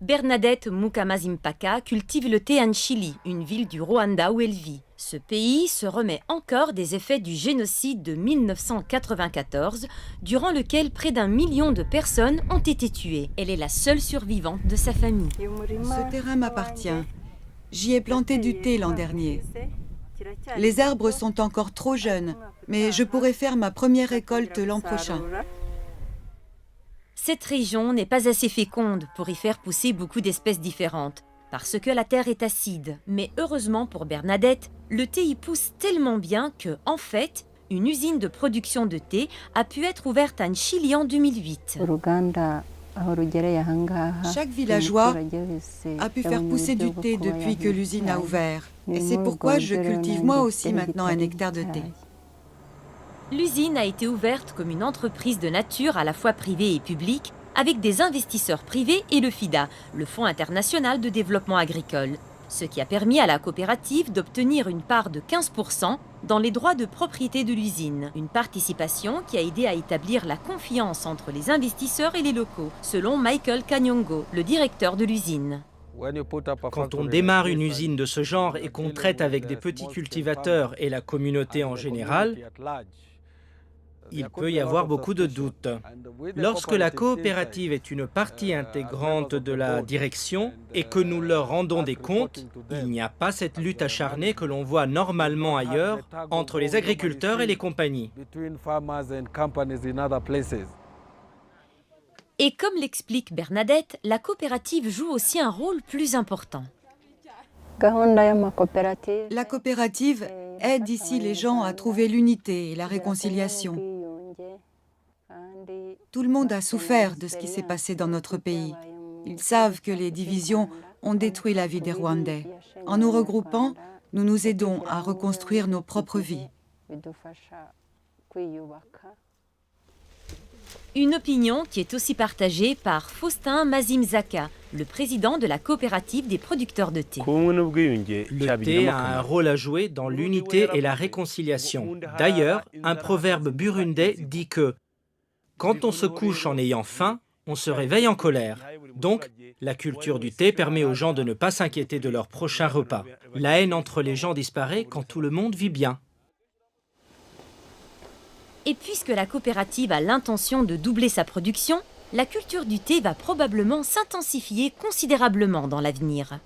Bernadette Mukamazimpaka cultive le thé en Chili, une ville du Rwanda où elle vit. Ce pays se remet encore des effets du génocide de 1994, durant lequel près d'1 million de personnes ont été tuées. Elle est la seule survivante de sa famille. Ce terrain m'appartient. J'y ai planté du thé l'an dernier. Les arbres sont encore trop jeunes, mais je pourrai faire ma première récolte l'an prochain. Cette région n'est pas assez féconde pour y faire pousser beaucoup d'espèces différentes, parce que la terre est acide. Mais heureusement pour Bernadette, le thé y pousse tellement bien que, en fait, une usine de production de thé a pu être ouverte en Chili en 2008. Chaque villageois a pu faire pousser du thé depuis que l'usine a ouvert. Et c'est pourquoi je cultive moi aussi maintenant 1 hectare de thé. L'usine a été ouverte comme une entreprise de nature à la fois privée et publique, avec des investisseurs privés et le FIDA, le Fonds international de développement agricole, ce qui a permis à la coopérative d'obtenir une part de 15% dans les droits de propriété de l'usine. Une participation qui a aidé à établir la confiance entre les investisseurs et les locaux, selon Michael Kanyongo, le directeur de l'usine. Quand on démarre une usine de ce genre et qu'on traite avec des petits cultivateurs et la communauté en général, il peut y avoir beaucoup de doutes. Lorsque la coopérative est une partie intégrante de la direction et que nous leur rendons des comptes, il n'y a pas cette lutte acharnée que l'on voit normalement ailleurs entre les agriculteurs et les compagnies. Et comme l'explique Bernadette, la coopérative joue aussi un rôle plus important. La coopérative aide ici les gens à trouver l'unité et la réconciliation. Tout le monde a souffert de ce qui s'est passé dans notre pays. Ils savent que les divisions ont détruit la vie des Rwandais. En nous regroupant, nous nous aidons à reconstruire nos propres vies. Une opinion qui est aussi partagée par Faustin Mazimzaka, le président de la coopérative des producteurs de thé. Le thé a un rôle à jouer dans l'unité et la réconciliation. D'ailleurs, un proverbe burundais dit que quand on se couche en ayant faim, on se réveille en colère. Donc, la culture du thé permet aux gens de ne pas s'inquiéter de leur prochain repas. La haine entre les gens disparaît quand tout le monde vit bien. Et puisque la coopérative a l'intention de doubler sa production, la culture du thé va probablement s'intensifier considérablement dans l'avenir.